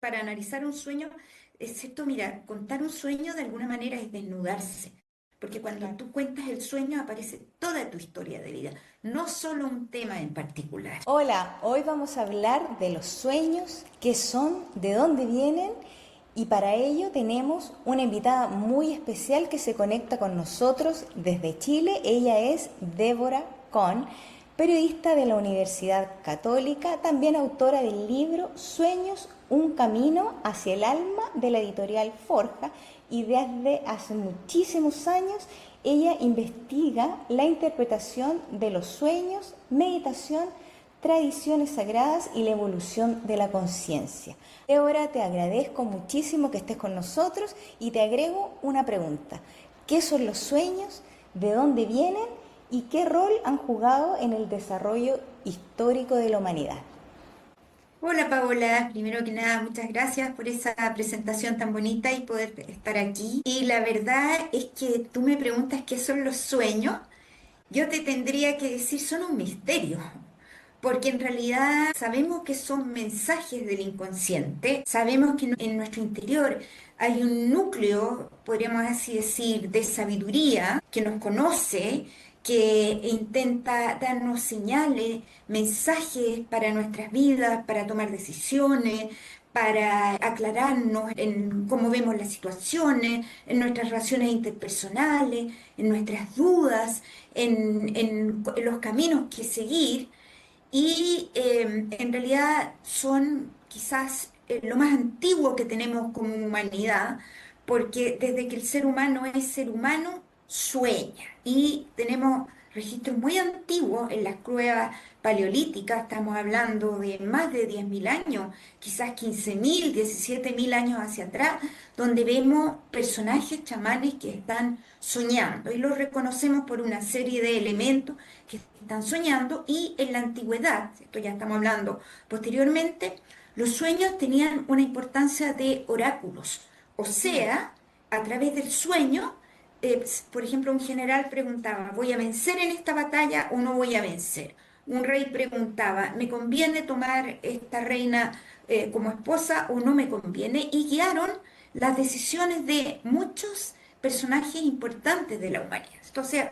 para analizar un sueño, es cierto, mira, contar un sueño de alguna manera es desnudarse, porque cuando Claro. tú cuentas el sueño aparece toda tu historia de vida, no solo un tema en particular. Hola, hoy vamos a hablar de los sueños, qué son, de dónde vienen y para ello tenemos una invitada muy especial que se conecta con nosotros desde Chile. Ella es Débora Con, periodista de la Universidad Católica, también autora del libro Sueños, un camino hacia el alma de la editorial Forja y desde hace muchísimos años ella investiga la interpretación de los sueños, meditación, tradiciones sagradas y la evolución de la conciencia. Ahora te agradezco muchísimo que estés con nosotros y te agrego una pregunta. ¿Qué son los sueños? ¿De dónde vienen? ¿Y qué rol han jugado en el desarrollo histórico de la humanidad? Hola Paola, primero que nada, muchas gracias por esa presentación tan bonita y poder estar aquí. Y la verdad es que tú me preguntas qué son los sueños. Yo te tendría que decir son un misterio, porque en realidad sabemos que son mensajes del inconsciente, sabemos que en nuestro interior hay un núcleo, podríamos así decir, de sabiduría que nos conoce, que intenta darnos señales, mensajes para nuestras vidas, para tomar decisiones, para aclararnos en cómo vemos las situaciones, en nuestras relaciones interpersonales, en nuestras dudas, en los caminos que seguir. Y en realidad son quizás lo más antiguo que tenemos como humanidad, porque desde que el ser humano es ser humano, sueña. Y tenemos registros muy antiguos en las cuevas paleolíticas, estamos hablando de más de 10.000 años, quizás 15.000, 17.000 años hacia atrás, donde vemos personajes chamanes que están soñando y los reconocemos por una serie de elementos que están soñando. Y en la antigüedad, esto ya estamos hablando posteriormente, los sueños tenían una importancia de oráculos, o sea, a través del sueño, por ejemplo, un general preguntaba, ¿voy a vencer en esta batalla o no voy a vencer? Un rey preguntaba, ¿me conviene tomar esta reina como esposa o no me conviene? Y guiaron las decisiones de muchos personajes importantes de la humanidad. Entonces,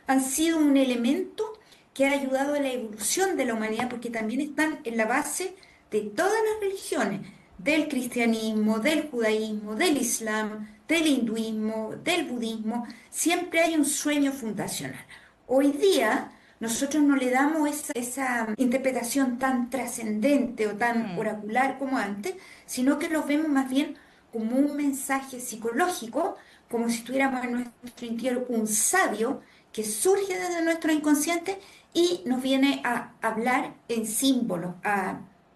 han sido un elemento que ha ayudado a la evolución de la humanidad porque también están en la base de todas las religiones, del cristianismo, del judaísmo, del islam, del hinduismo, del budismo. Siempre hay un sueño fundacional. Hoy día nosotros no le damos esa interpretación tan trascendente o tan Mm. oracular como antes, sino que los vemos más bien como un mensaje psicológico, como si tuviéramos en nuestro interior un sabio que surge desde nuestro inconsciente y nos viene a hablar en símbolos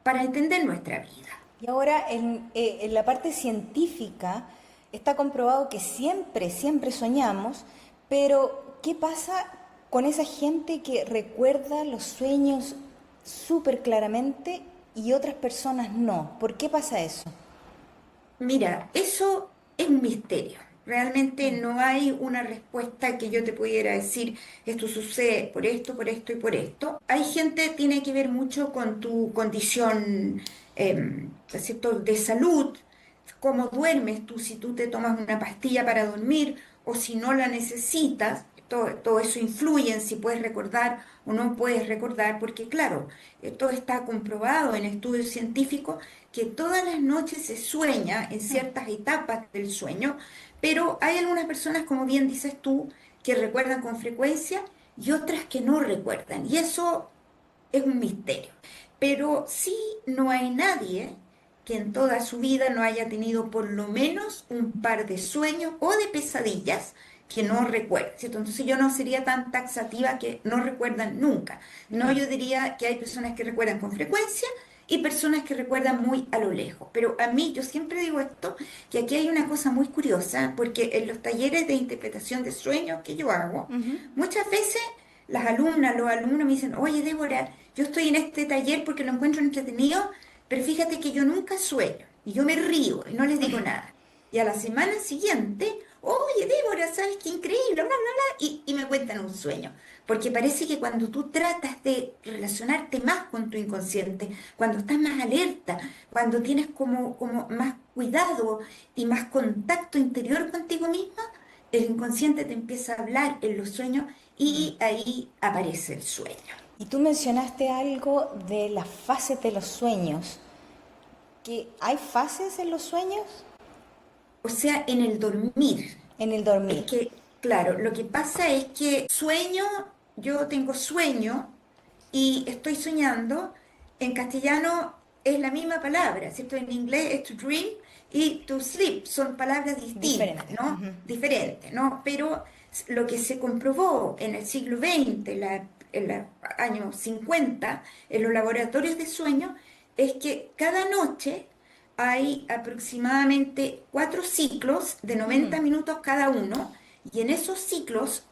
para entender nuestra vida. Y ahora en la parte científica está comprobado que siempre, siempre soñamos, pero ¿qué pasa con esa gente que recuerda los sueños súper claramente y otras personas no? ¿Por qué pasa eso? Mira, eso es un misterio. Realmente Mm. no hay una respuesta que yo te pudiera decir, esto sucede por esto y por esto. Hay gente, tiene que ver mucho con tu condición, ¿es cierto?, de salud, cómo duermes tú, si tú te tomas una pastilla para dormir o si no la necesitas. Todo eso influye en si puedes recordar o no puedes recordar, porque claro, todo está comprobado en estudios científicos que todas las noches se sueña en ciertas etapas del sueño, pero hay algunas personas, como bien dices tú, que recuerdan con frecuencia y otras que no recuerdan. Y eso es un misterio. Pero sí, no hay nadie que en toda su vida no haya tenido por lo menos un par de sueños o de pesadillas que no recuerde, ¿cierto? Entonces yo no sería tan taxativa que no recuerdan nunca. No, Mm. yo diría que hay personas que recuerdan con frecuencia y personas que recuerdan muy a lo lejos. Pero a mí, yo siempre digo esto, que aquí hay una cosa muy curiosa, porque en los talleres de interpretación de sueños que yo hago, Ujú. muchas veces las alumnas, los alumnos me dicen, oye Débora, yo estoy en este taller porque lo encuentro entretenido, pero fíjate que yo nunca sueño y yo me río y no les digo nada. Y a la semana siguiente, oye, Débora, ¿sabes qué increíble? Bla, bla, bla, y me cuentan un sueño. Porque parece que cuando tú tratas de relacionarte más con tu inconsciente, cuando estás más alerta, cuando tienes como más cuidado y más contacto interior contigo misma, el inconsciente te empieza a hablar en los sueños y ahí aparece el sueño. Y tú mencionaste algo de las fases de los sueños, que hay fases en los sueños O sea, en el dormir. en el Es dormir. que, claro, lo que pasa es que sueño, yo tengo sueño y estoy soñando. En castellano es la misma palabra, ¿cierto? En inglés es to dream y to sleep, son palabras distintas, Diferente. ¿no? Diferentes, ¿no? Pero lo que se comprobó en el siglo XX, en los años 50, en los laboratorios de sueño, es que cada noche hay aproximadamente 4 ciclos de 90 minutos cada uno, y en esos ciclos,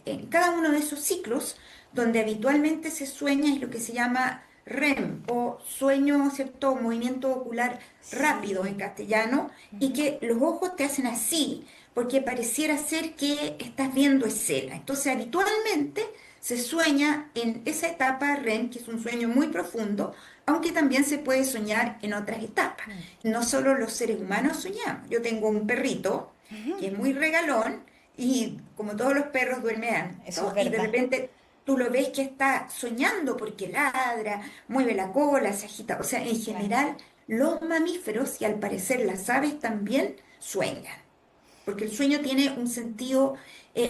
en cada uno de esos ciclos, donde habitualmente se sueña es lo que se llama REM o sueño, ¿cierto? Movimiento ocular rápido en Sí. castellano, y que los ojos te hacen así, porque pareciera ser que estás viendo escena. Entonces, habitualmente se sueña en esa etapa REM, que es un sueño muy profundo, aunque también se puede soñar en otras etapas. No solo los seres humanos soñamos. Yo tengo un perrito que es muy regalón y como todos los perros duerme Eso es alto y de verdad. repente tú lo ves que está soñando porque ladra, mueve la cola, se agita. O sea, en Claro. general los mamíferos y al parecer las aves también sueñan, porque el sueño tiene un sentido,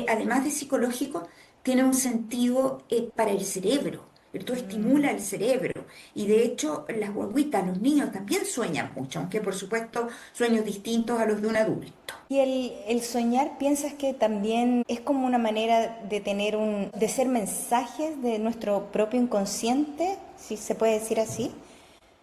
además de psicológico, tiene un sentido para el cerebro. Esto estimula el cerebro y de hecho las guaguitas, los niños también sueñan mucho, aunque por supuesto sueños distintos a los de un adulto. Y el soñar, ¿piensas que también es como una manera de tener de ser mensajes de nuestro propio inconsciente, si se puede decir así?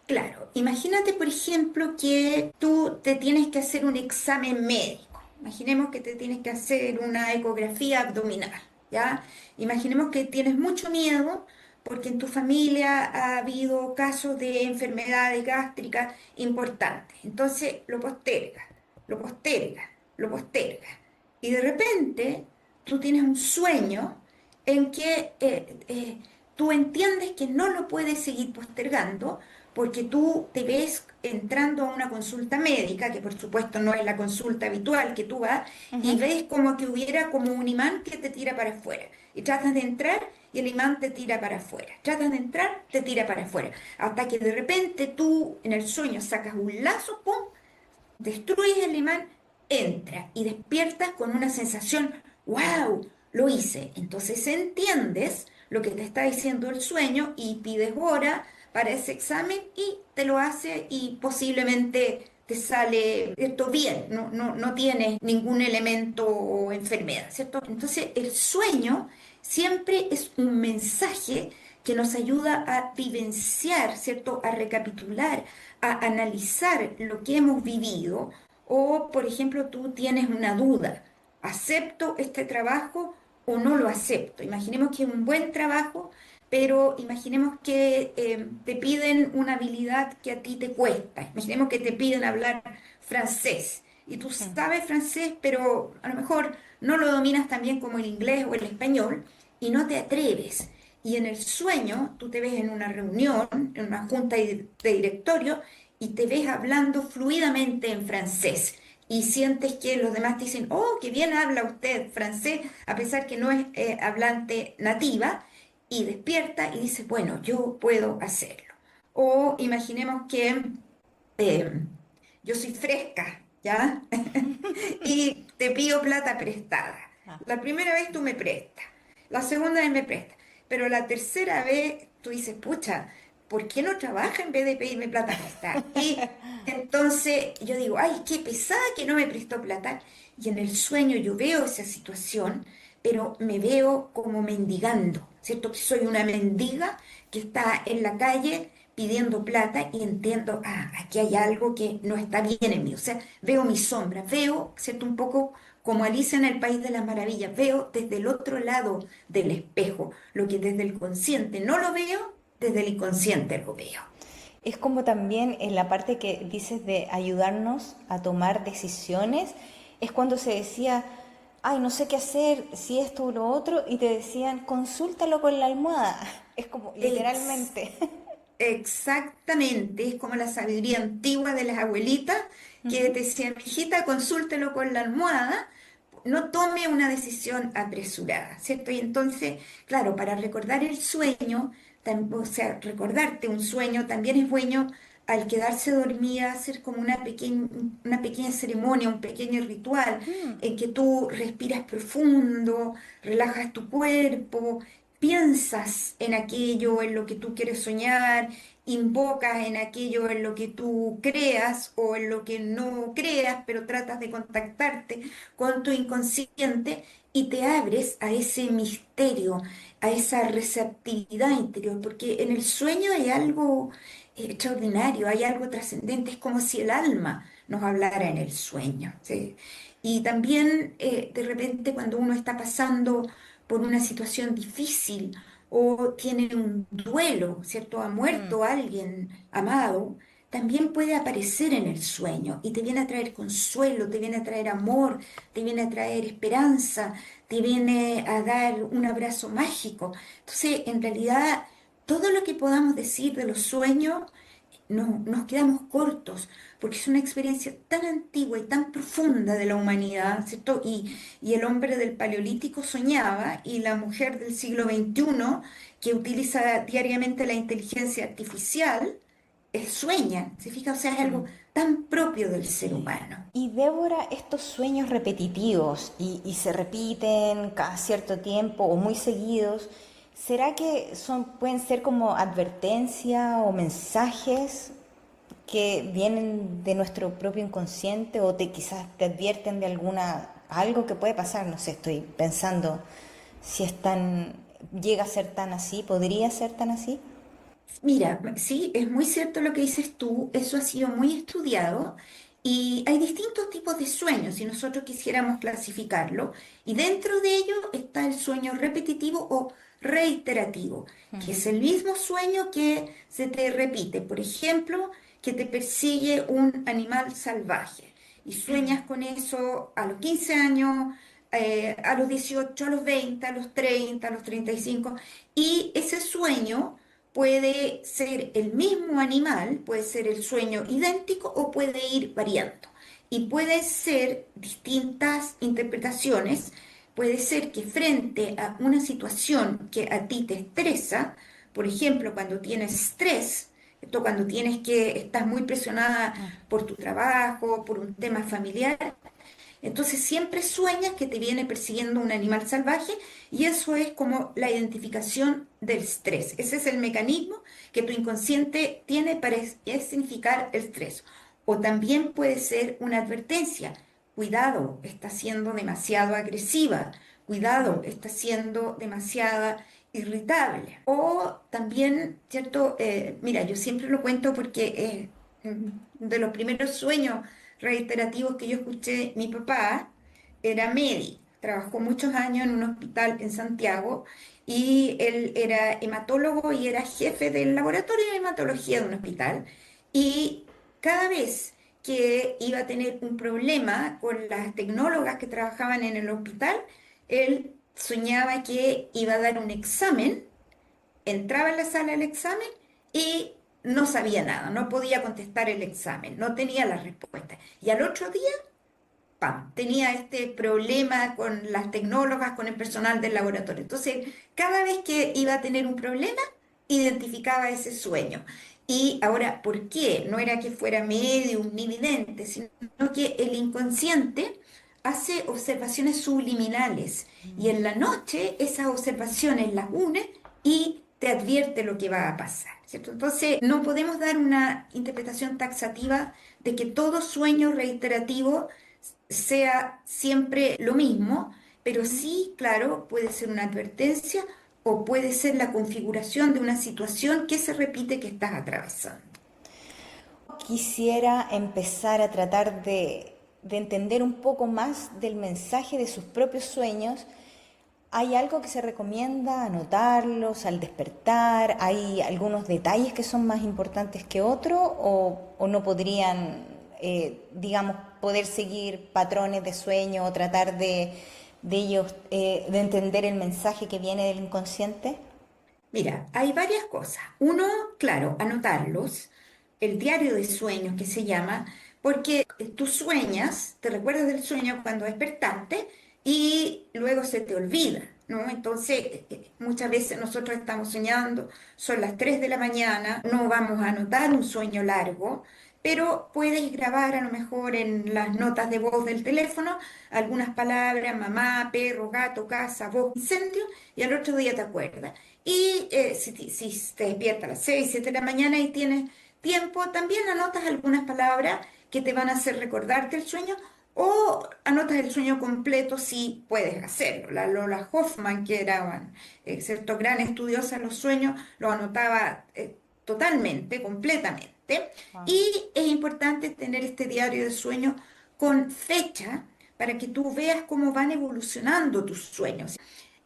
Claro, imagínate por ejemplo que tú te tienes que hacer un examen médico. Imaginemos que te tienes que hacer una ecografía abdominal, ¿ya? Imaginemos que tienes mucho miedo porque en tu familia ha habido casos de enfermedades gástricas importantes. Entonces lo postergas, lo postergas, lo postergas. Y de repente tú tienes un sueño en que tú entiendes que no lo puedes seguir postergando porque tú te ves entrando a una consulta médica, que por supuesto no es la consulta habitual que tú vas, y ves como que hubiera como un imán que te tira para afuera. Y tratas de entrar y el imán te tira para afuera. Tratas de entrar, te tira para afuera. Hasta que de repente tú en el sueño sacas un lazo, ¡pum! Destruyes el imán, entra y despiertas con una sensación, wow, lo hice. Entonces entiendes lo que te está diciendo el sueño y pides hora para ese examen y te lo hace y posiblemente te sale esto bien, no tienes ningún elemento o enfermedad, ¿cierto? Entonces el sueño siempre es un mensaje que nos ayuda a vivenciar, ¿cierto? A recapitular, a analizar lo que hemos vivido. O, por ejemplo, tú tienes una duda, ¿acepto este trabajo o no lo acepto? Imaginemos que es un buen trabajo, pero imaginemos que te piden una habilidad que a ti te cuesta. Imaginemos que te piden hablar francés y tú sabes francés, pero a lo mejor no lo dominas tan bien como el inglés o el español y no te atreves. Y en el sueño tú te ves en una reunión, en una junta de directorio, y te ves hablando fluidamente en francés. Y sientes que los demás te dicen, oh, qué bien habla usted francés, a pesar que no es hablante nativa, y despierta y dice, bueno, yo puedo hacerlo. O imaginemos que eh, yo soy fresca, ¿ya? Y te pido plata prestada. La primera vez tú me prestas, la segunda vez me prestas, pero la tercera vez tú dices, pucha, ¿por qué no trabaja en vez de pedirme plata prestada? Y entonces yo digo, ay, qué pesada que no me prestó plata. Y en el sueño yo veo esa situación, pero me veo como mendigando, ¿cierto? Que soy una mendiga que está en la calle pidiendo plata y entiendo, ah, aquí hay algo que no está bien en mí. O sea, veo mi sombra, veo, ¿cierto? Un poco como Alicia en el País de las Maravillas, veo desde el otro lado del espejo, lo que desde el consciente no lo veo, desde el inconsciente lo veo. Es como también en la parte que dices de ayudarnos a tomar decisiones, es cuando se decía, ay, no sé qué hacer, si esto o lo otro, y te decían, consúltalo con la almohada. Es como Ex- literalmente. Exactamente, es como la sabiduría antigua de las abuelitas que te decían, hijita, consúltelo con la almohada, no tome una decisión apresurada, ¿cierto? Y entonces, claro, para recordar el sueño, o sea, recordarte un sueño también es bueno al quedarse dormida, hacer como una pequeña ceremonia, un pequeño ritual en que tú respiras profundo, relajas tu cuerpo, piensas en aquello en lo que tú quieres soñar, invocas en aquello en lo que tú creas o en lo que no creas, pero tratas de contactarte con tu inconsciente y te abres a ese misterio, a esa receptividad interior, porque en el sueño hay algo extraordinario, hay algo trascendente, es como si el alma nos hablara en el sueño, ¿sí? Y también de repente cuando uno está pasando por una situación difícil o tiene un duelo, ¿cierto? Ha muerto alguien amado, también puede aparecer en el sueño y te viene a traer consuelo, te viene a traer amor, te viene a traer esperanza, te viene a dar un abrazo mágico. Entonces, en realidad, todo lo que podamos decir de los sueños, no, nos quedamos cortos, porque es una experiencia tan antigua y tan profunda de la humanidad, ¿cierto? Y el hombre del Paleolítico soñaba y la mujer del siglo XXI, que utiliza diariamente la inteligencia artificial, sueña, ¿se fija? O sea, es algo tan propio del ser humano. Y Débora, estos sueños repetitivos y se repiten cada cierto tiempo o muy seguidos, ¿será que pueden ser como advertencia o mensajes que vienen de nuestro propio inconsciente o quizás te advierten de algo que puede pasar? No sé, estoy pensando si llega a ser tan así, podría ser tan así. Mira, sí, es muy cierto lo que dices tú, eso ha sido muy estudiado y hay distintos tipos de sueños si nosotros quisiéramos clasificarlo y dentro de ello está el sueño repetitivo o reiterativo, que es el mismo sueño que se te repite, por ejemplo, que te persigue un animal salvaje y sueñas con eso a los 15 años, a los 18, a los 20, a los 30, a los 35 y ese sueño puede ser el mismo animal, puede ser el sueño idéntico o puede ir variando. Y puede ser distintas interpretaciones. Puede ser que frente a una situación que a ti te estresa, por ejemplo, cuando tienes estrés, esto cuando estás muy presionada por tu trabajo, por un tema familiar, entonces siempre sueñas que te viene persiguiendo un animal salvaje y eso es como la identificación del estrés. Ese es el mecanismo que tu inconsciente tiene para significar el estrés. O también puede ser una advertencia. Cuidado, está siendo demasiado agresiva. Cuidado, está siendo demasiado irritable. O también, ¿cierto? Mira, yo siempre lo cuento porque de los primeros sueños reiterativos que yo escuché, mi papá era médico, trabajó muchos años en un hospital en Santiago y él era hematólogo y era jefe del laboratorio de hematología de un hospital. Y cada vez que iba a tener un problema con las tecnólogas que trabajaban en el hospital, él soñaba que iba a dar un examen, entraba en la sala del examen y no sabía nada, no podía contestar el examen, no tenía la respuesta. Y al otro día, ¡pam!, tenía este problema con las tecnólogas, con el personal del laboratorio. Entonces, cada vez que iba a tener un problema, identificaba ese sueño. Y ahora, ¿por qué? No era que fuera medium ni vidente, sino que el inconsciente hace observaciones subliminales y en la noche esas observaciones las une y te advierte lo que va a pasar, ¿cierto? Entonces, no podemos dar una interpretación taxativa de que todo sueño reiterativo sea siempre lo mismo, pero sí, claro, puede ser una advertencia o puede ser la configuración de una situación que se repite que estás atravesando. Quisiera empezar a tratar de entender un poco más del mensaje de sus propios sueños. ¿Hay algo que se recomienda anotarlos al despertar? ¿Hay algunos detalles que son más importantes que otros o no podrían, digamos, poder seguir patrones de sueño o tratar de ellos, de entender el mensaje que viene del inconsciente? Mira, hay varias cosas. Uno, claro, anotarlos, el diario de sueños que se llama, porque tú sueñas, te recuerdas del sueño cuando despertaste y luego se te olvida, ¿no? Entonces, muchas veces nosotros estamos soñando, son las 3 de la mañana, no vamos a anotar un sueño largo, pero puedes grabar a lo mejor en las notas de voz del teléfono algunas palabras, mamá, perro, gato, casa, voz, incendio, y al otro día te acuerdas. Y si te despiertas a las 6 7 de la mañana y tienes tiempo, también anotas algunas palabras que te van a hacer recordarte el sueño o anotas el sueño completo si puedes hacerlo. La Lola Hoffman, que era una cierto, gran estudiosa de los sueños, lo anotaba totalmente, completamente. Wow. Y es importante tener este diario de sueños con fecha para que tú veas cómo van evolucionando tus sueños.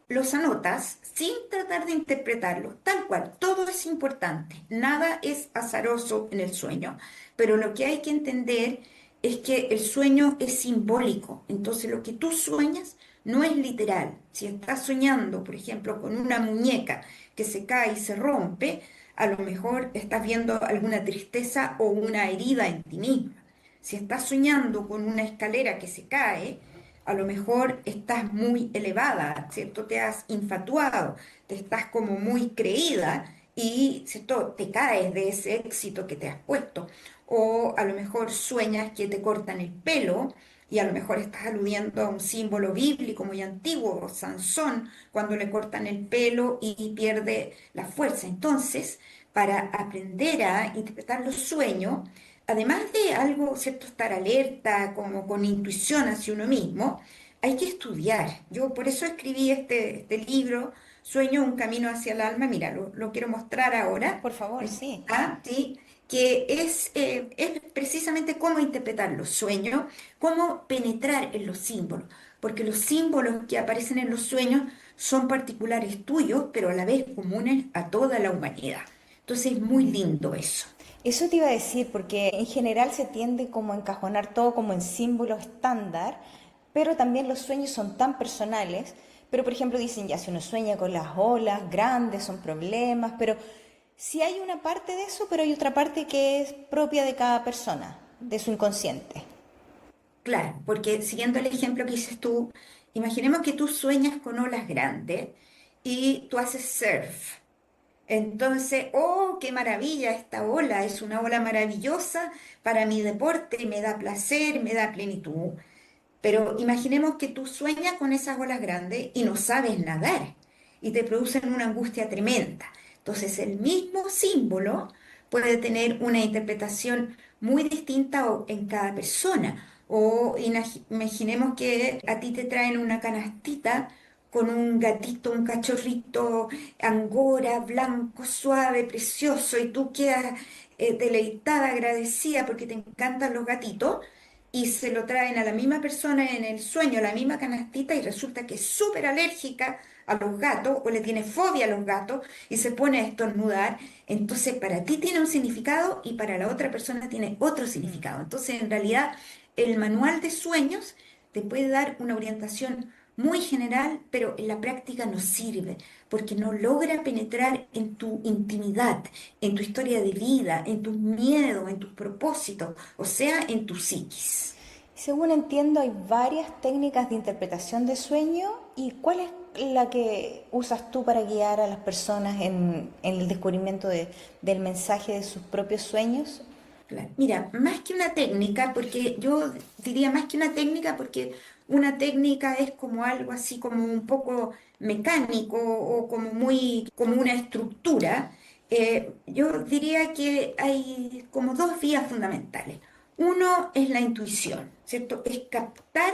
Los anotas sin tratar de interpretarlos, tal cual, todo es importante, nada es azaroso en el sueño, pero lo que hay que entender es que el sueño es simbólico, entonces lo que tú sueñas no es literal. Si estás soñando, por ejemplo, con una muñeca que se cae y se rompe, a lo mejor estás viendo alguna tristeza o una herida en ti misma. Si estás soñando con una escalera que se cae, a lo mejor estás muy elevada, ¿cierto? Te has infatuado, te estás como muy creída y, ¿cierto? Te caes de ese éxito que te has puesto. O a lo mejor sueñas que te cortan el pelo y a lo mejor estás aludiendo a un símbolo bíblico muy antiguo, Sansón, cuando le cortan el pelo y pierde la fuerza. Entonces, para aprender a interpretar los sueños, además de algo, ¿cierto? Estar alerta, como con intuición hacia uno mismo, hay que estudiar. Yo por eso escribí este libro, Sueño, un camino hacia el alma. Mira, lo quiero mostrar ahora. Por favor, sí. Sí, que es precisamente cómo interpretar los sueños, cómo penetrar en los símbolos, porque los símbolos que aparecen en los sueños son particulares tuyos, pero a la vez comunes a toda la humanidad. Entonces es muy lindo eso. Eso te iba a decir, porque en general se tiende como a encajonar todo como en símbolos estándar, pero también los sueños son tan personales. Pero por ejemplo dicen, ya si uno sueña con las olas grandes son problemas, pero sí hay una parte de eso, pero hay otra parte que es propia de cada persona, de su inconsciente. Claro, porque siguiendo el ejemplo que dices tú, imaginemos que tú sueñas con olas grandes y tú haces surf. Entonces, oh, qué maravilla esta ola, es una ola maravillosa para mi deporte, me da placer, me da plenitud. Pero imaginemos que tú sueñas con esas olas grandes y no sabes nadar y te producen una angustia tremenda. Entonces, el mismo símbolo puede tener una interpretación muy distinta en cada persona. O imaginemos que a ti te traen una canastita con un gatito, un cachorrito angora, blanco, suave, precioso, y tú quedas deleitada, agradecida porque te encantan los gatitos y se lo traen a la misma persona en el sueño, la misma canastita, y resulta que es súper alérgica a los gatos o le tiene fobia a los gatos y se pone a estornudar. Entonces, para ti tiene un significado y para la otra persona tiene otro significado. Entonces, en realidad, el manual de sueños te puede dar una orientación muy general, pero en la práctica no sirve porque no logra penetrar en tu intimidad, en tu historia de vida, en tus miedos, en tus propósitos, o sea, en tu psiquis. Según entiendo, hay varias técnicas de interpretación de sueño. ¿Y cuál es la que usas tú para guiar a las personas en el descubrimiento del mensaje de sus propios sueños? Claro. Mira, más que una técnica, porque yo diría más que una técnica, porque una técnica es como algo así como un poco mecánico o como muy, como una estructura. Yo diría que hay como dos vías fundamentales. Uno es la intuición, ¿cierto? Es captar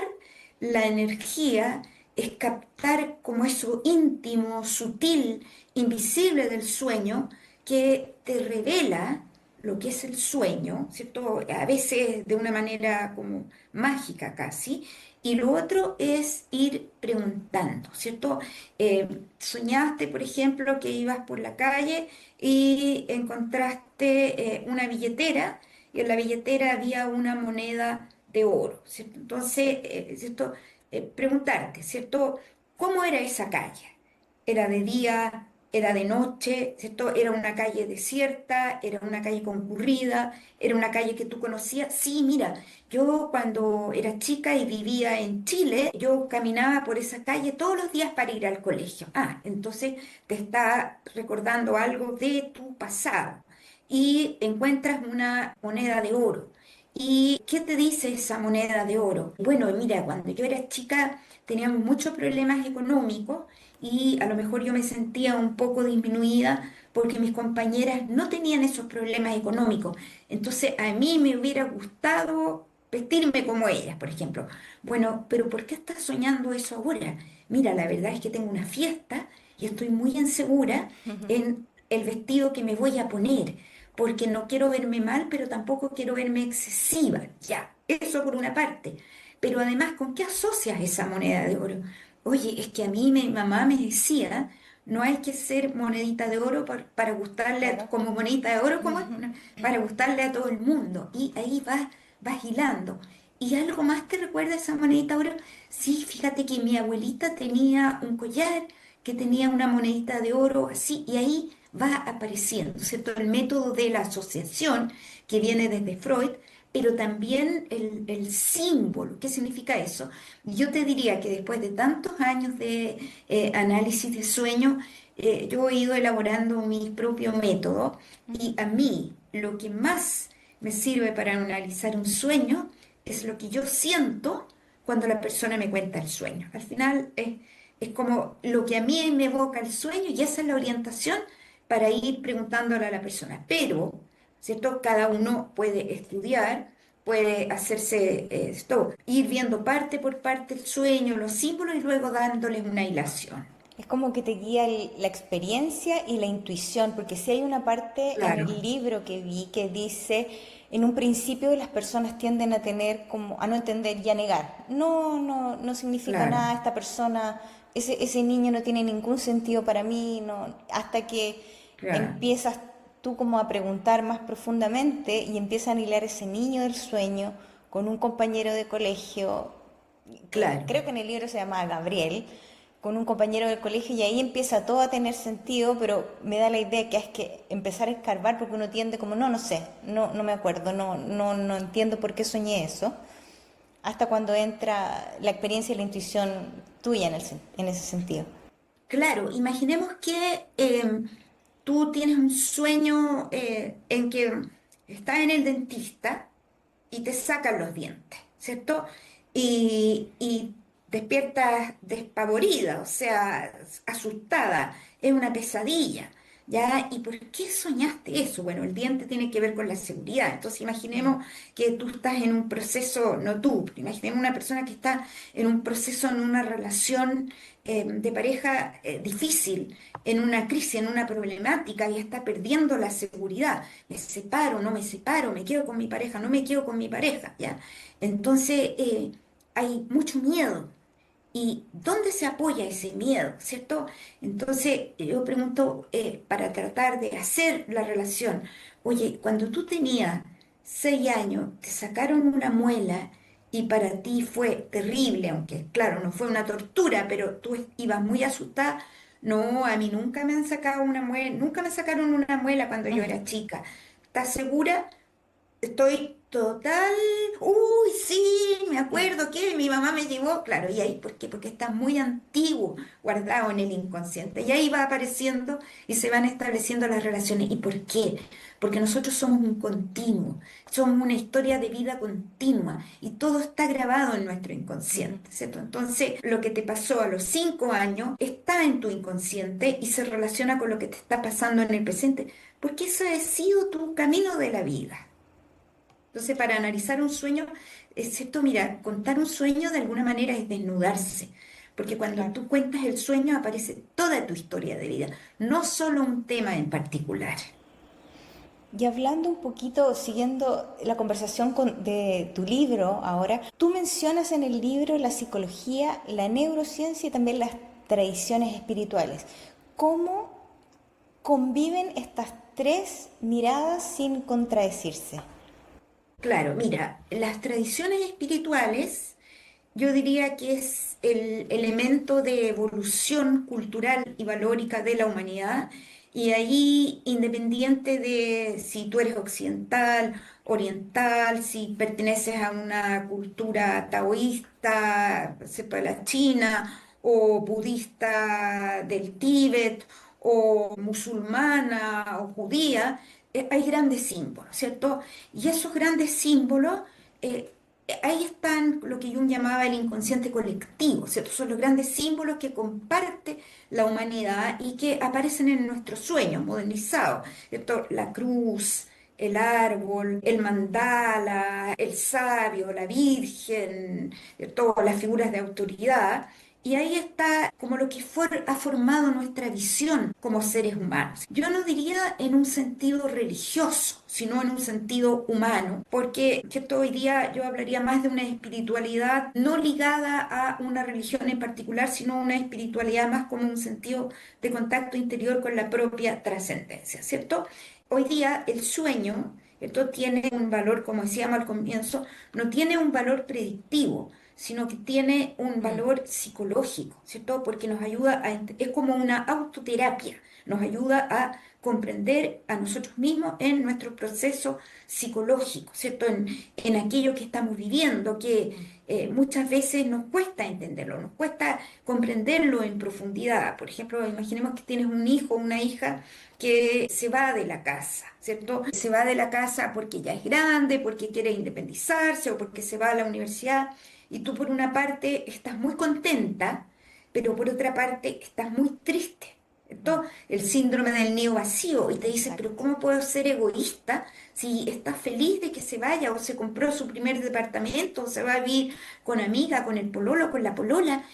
la energía, es captar como eso íntimo, sutil, invisible del sueño que te revela lo que es el sueño, ¿cierto? A veces de una manera como mágica casi, y lo otro es ir preguntando, ¿cierto? Soñaste, por ejemplo, que ibas por la calle y encontraste una billetera y en la billetera había una moneda de oro, ¿cierto? Entonces, ¿cierto? Preguntarte, ¿cierto? ¿Cómo era esa calle? ¿Era de día? ¿Era de noche? ¿Cierto? ¿Era una calle desierta? ¿Era una calle concurrida? ¿Era una calle que tú conocías? Sí, mira, yo cuando era chica y vivía en Chile, yo caminaba por esa calle todos los días para ir al colegio. Ah, entonces te está recordando algo de tu pasado y encuentras una moneda de oro. ¿Y qué te dice esa moneda de oro? Bueno, mira, cuando yo era chica teníamos muchos problemas económicos y a lo mejor yo me sentía un poco disminuida porque mis compañeras no tenían esos problemas económicos. Entonces a mí me hubiera gustado vestirme como ellas, por ejemplo. Bueno, pero ¿por qué estás soñando eso ahora? Mira, la verdad es que tengo una fiesta y estoy muy insegura en el vestido que me voy a poner, porque no quiero verme mal, pero tampoco quiero verme excesiva. Ya, eso por una parte. Pero además, ¿con qué asocias esa moneda de oro? Oye, es que a mí mi mamá me decía, no hay que ser monedita de oro para gustarle Claro. como monedita de oro, como no, para gustarle a todo el mundo. Y ahí vas hilando. ¿Y algo más te recuerda esa monedita de oro? Sí, fíjate que mi abuelita tenía un collar que tenía una monedita de oro así, y ahí va apareciendo, ¿cierto? El método de la asociación que viene desde Freud, pero también el símbolo. ¿Qué significa eso? Yo te diría que después de tantos años de análisis de sueño, yo he ido elaborando mi propio método y a mí lo que más me sirve para analizar un sueño es lo que yo siento cuando la persona me cuenta el sueño. Al final es como lo que a mí me evoca el sueño y esa es la orientación para ir preguntándole a la persona. Pero, ¿cierto? Cada uno puede estudiar, puede hacerse esto, ir viendo parte por parte el sueño, los símbolos y luego dándoles una hilación. Es como que te guía la experiencia y la intuición, porque si hay una parte en Claro, el libro que vi que dice, en un principio las personas tienden a tener como, a no entender y a negar. No, no, no significa claro, nada, esta persona, ese niño no tiene ningún sentido para mí, no, hasta que claro, empiezas tú como a preguntar más profundamente y empiezan a hilar ese niño del sueño con un compañero de colegio, que claro. creo que en el libro se llama Gabriel, con un compañero del colegio y ahí empieza todo a tener sentido, pero me da la idea que es que empezar a escarbar porque uno tiende como, no, no sé, no, no me acuerdo, no, no, no entiendo por qué soñé eso, hasta cuando entra la experiencia y la intuición tuya en ese sentido. Claro, imaginemos que tú tienes un sueño en que estás en el dentista y te sacan los dientes, ¿cierto? Y despiertas despavorida, o sea, asustada, es una pesadilla, ¿ya? ¿Y por qué soñaste eso? Bueno, el diente tiene que ver con la seguridad, entonces imaginemos que tú estás en un proceso, no tú, pero imaginemos una persona que está en un proceso, en una relación de pareja difícil, en una crisis, en una problemática y está perdiendo la seguridad. Me separo, no me separo, me quedo con mi pareja, no me quedo con mi pareja, ¿ya? Entonces hay mucho miedo. ¿Y dónde se apoya ese miedo, cierto? Entonces yo pregunto, para tratar de hacer la relación, oye, cuando tú tenías 6 años, te sacaron una muela y para ti fue terrible, aunque claro, no fue una tortura, pero tú ibas muy asustada. No, a mí nunca me han sacado una muela, nunca me sacaron una muela cuando yo era chica. ¿Estás segura? Estoy total. Uy, sí, me acuerdo que mi mamá me llevó. Claro, y ahí, ¿por qué? Porque está muy antiguo, guardado en el inconsciente. Y ahí va apareciendo y se van estableciendo las relaciones. ¿Y por qué? Porque nosotros somos un continuo, somos una historia de vida continua y todo está grabado en nuestro inconsciente, ¿cierto? Entonces, lo que te pasó a los 5 años está en tu inconsciente y se relaciona con lo que te está pasando en el presente, porque eso ha sido tu camino de la vida. Entonces, para analizar un sueño, es cierto, mira, contar un sueño de alguna manera es desnudarse, porque cuando Claro. tú cuentas el sueño aparece toda tu historia de vida, no solo un tema en particular. Y hablando un poquito, siguiendo la conversación de tu libro ahora, tú mencionas en el libro la psicología, la neurociencia y también las tradiciones espirituales. ¿Cómo conviven estas tres miradas sin contradecirse? Claro, mira, las tradiciones espirituales yo diría que es el elemento de evolución cultural y valórica de la humanidad, y ahí, independiente de si tú eres occidental, oriental, si perteneces a una cultura taoísta, sepa la China, o budista del Tíbet, o musulmana o judía, hay grandes símbolos, ¿cierto? Y esos grandes símbolos, eh, ahí están lo que Jung llamaba el inconsciente colectivo, ¿cierto? Son los grandes símbolos que comparte la humanidad y que aparecen en nuestros sueños modernizados, ¿cierto? La cruz, el árbol, el mandala, el sabio, la virgen, ¿cierto? Las figuras de autoridad. Y ahí está como lo que ha formado nuestra visión como seres humanos. Yo no diría en un sentido religioso, sino en un sentido humano, porque cierto, hoy día yo hablaría más de una espiritualidad no ligada a una religión en particular, sino una espiritualidad más como un sentido de contacto interior con la propia trascendencia, ¿cierto? Hoy día el sueño, ¿cierto? Tiene un valor, como decíamos al comienzo, no tiene un valor predictivo, sino que tiene un Mm. valor psicológico, ¿cierto? Porque nos ayuda es como una autoterapia, nos ayuda a comprender a nosotros mismos en nuestro proceso psicológico, ¿cierto? En aquello que estamos viviendo, que muchas veces nos cuesta entenderlo, nos cuesta comprenderlo en profundidad. Por ejemplo, imaginemos que tienes un hijo o una hija que se va de la casa, ¿cierto? Se va de la casa porque ya es grande, porque quiere independizarse o porque se va a la universidad, y tú por una parte estás muy contenta, pero por otra parte estás muy triste, ¿cierto? El síndrome del nido vacío, y te dices, pero Exacto. ¿cómo puedo ser egoísta si está feliz de que se vaya o se compró su primer departamento o se va a vivir con amiga, con el pololo, con la polola?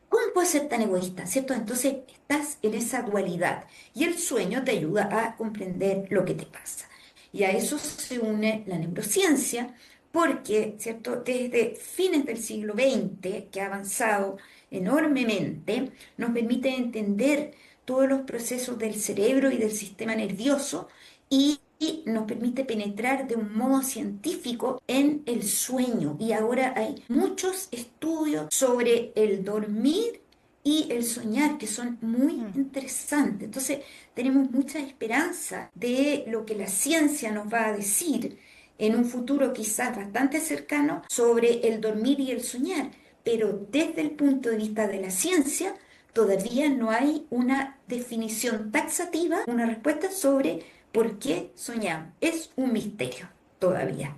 ¿Cómo puedes ser tan egoísta, cierto? Entonces estás en esa dualidad, y el sueño te ayuda a comprender lo que te pasa. Y a eso se une la neurociencia, porque, ¿cierto? Desde fines del siglo XX, que ha avanzado enormemente, nos permite entender todos los procesos del cerebro y del sistema nervioso, y nos permite penetrar de un modo científico en el sueño. Y ahora hay muchos estudios sobre el dormir y el soñar, que son muy Mm. interesantes. Entonces, tenemos mucha esperanza de lo que la ciencia nos va a decir en un futuro quizás bastante cercano sobre el dormir y el soñar. Pero desde el punto de vista de la ciencia, todavía no hay una definición taxativa, una respuesta sobre por qué soñamos. Es un misterio todavía.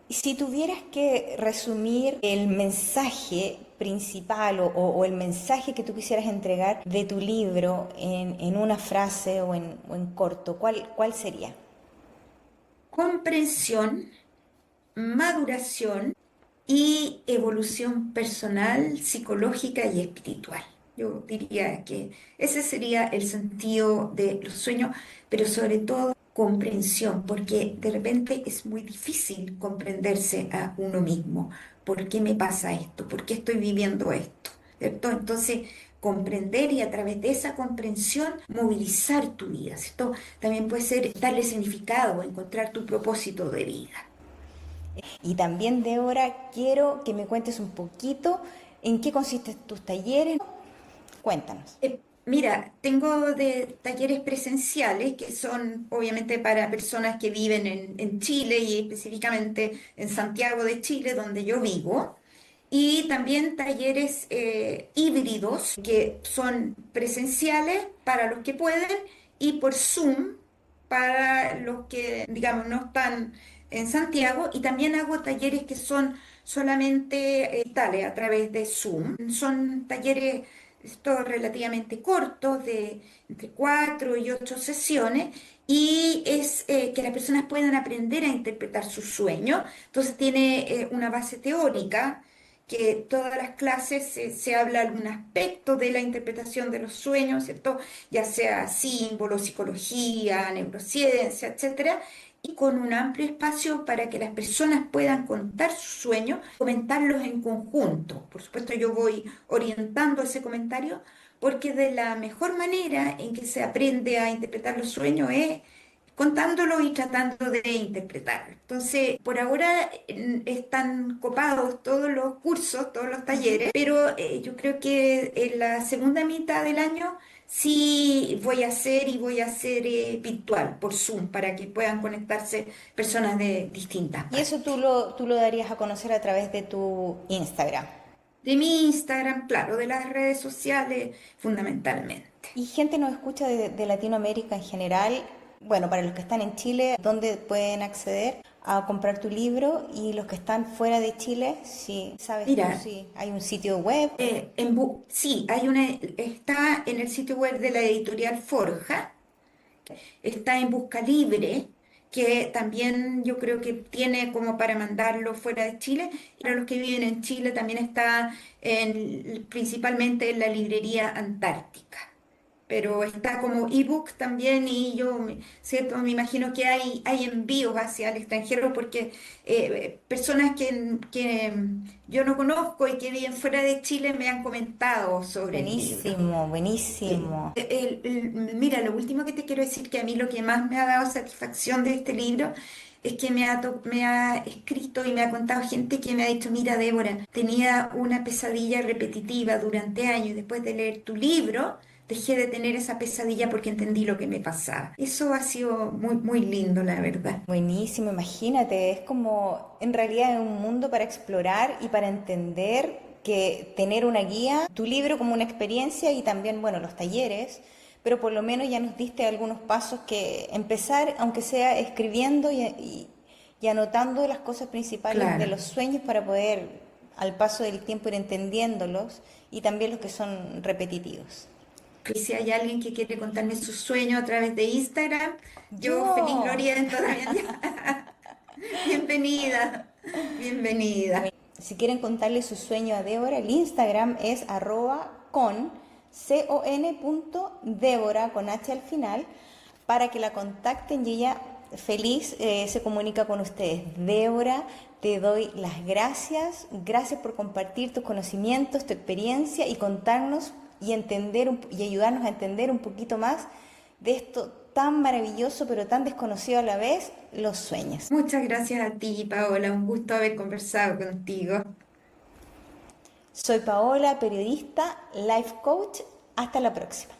Y si tuvieras que resumir el mensaje principal o el mensaje que tú quisieras entregar de tu libro en una frase o en corto, ¿cuál sería? Comprensión, maduración y evolución personal, psicológica y espiritual. Yo diría que ese sería el sentido de los sueños, pero sobre todo comprensión, porque de repente es muy difícil comprenderse a uno mismo. ¿Por qué me pasa esto? ¿Por qué estoy viviendo esto? ¿Cierto? Entonces, comprender, y a través de esa comprensión movilizar tu vida, ¿cierto? También puede ser darle significado, encontrar tu propósito de vida. Y también, Débora, quiero que me cuentes un poquito en qué consisten tus talleres. Cuéntanos. Mira, tengo de talleres presenciales que son obviamente para personas que viven en Chile, y específicamente en Santiago de Chile, donde yo vivo. Y también talleres híbridos que son presenciales para los que pueden, y por Zoom para los que, digamos, no están en Santiago. Y también hago talleres que son solamente digitales a través de Zoom. Son talleres relativamente cortos, de entre 4 y 8 sesiones, y es que las personas puedan aprender a interpretar sus sueños. Entonces tiene una base teórica que todas las clases se habla algún aspecto de la interpretación de los sueños, ¿cierto? Ya sea símbolos, psicología, neurociencia, etcétera, y con un amplio espacio para que las personas puedan contar sus sueños, comentarlos en conjunto. Por supuesto, yo voy orientando ese comentario porque de la mejor manera en que se aprende a interpretar los sueños es contándolo y tratando de interpretarlo. Entonces, por ahora están copados todos los cursos, todos los Ujú. talleres, pero yo creo que en la segunda mitad del año sí voy a hacer virtual, por Zoom, para que puedan conectarse personas de distintas Y eso partes. tú lo darías a conocer a través de tu Instagram. De mi Instagram, claro, de las redes sociales fundamentalmente. Y gente nos escucha de Latinoamérica en general. Bueno, para los que están en Chile, ¿dónde pueden acceder a comprar tu libro? Y los que están fuera de Chile, si sabes tú Mira, si hay un sitio web. sí, está en el sitio web de la editorial Forja, está en Busca Libre, que también yo creo que tiene como para mandarlo fuera de Chile. Y para los que viven en Chile también está principalmente en la librería Antártica. Pero está como ebook también y ¿cierto? Me imagino que hay envíos hacia el extranjero porque personas que yo no conozco y que viven fuera de Chile me han comentado sobre el libro. Buenísimo, Sí. buenísimo. Mira, lo último que te quiero decir, que a mí lo que más me ha dado satisfacción de este libro es que me ha escrito y me ha contado gente que me ha dicho, mira, Débora, tenía una pesadilla repetitiva durante años y después de leer tu libro, dejé de tener esa pesadilla porque entendí lo que me pasaba. Eso ha sido muy, muy lindo, la verdad. Buenísimo, imagínate, es como en realidad es un mundo para explorar y para entender que tener una guía, tu libro como una experiencia y también, bueno, los talleres, pero por lo menos ya nos diste algunos pasos que empezar, aunque sea escribiendo y anotando las cosas principales de Claro. los sueños para poder al paso del tiempo ir entendiéndolos y también los que son repetitivos. Y si hay alguien que quiere contarme sus sueños a través de Instagram, yo feliz Yo. Gloria dentro también. Bienvenida, bienvenida. Si quieren contarle su sueño a Débora, el Instagram es @con Débora con H al final para que la contacten y ella feliz se comunica con ustedes. Débora, te doy las gracias. Gracias por compartir tus conocimientos, tu experiencia y contarnos y entender y ayudarnos a entender un poquito más de esto tan maravilloso pero tan desconocido a la vez, los sueños. Muchas gracias a ti, Paola. Un gusto haber conversado contigo. Soy Paola, periodista, life coach. Hasta la próxima.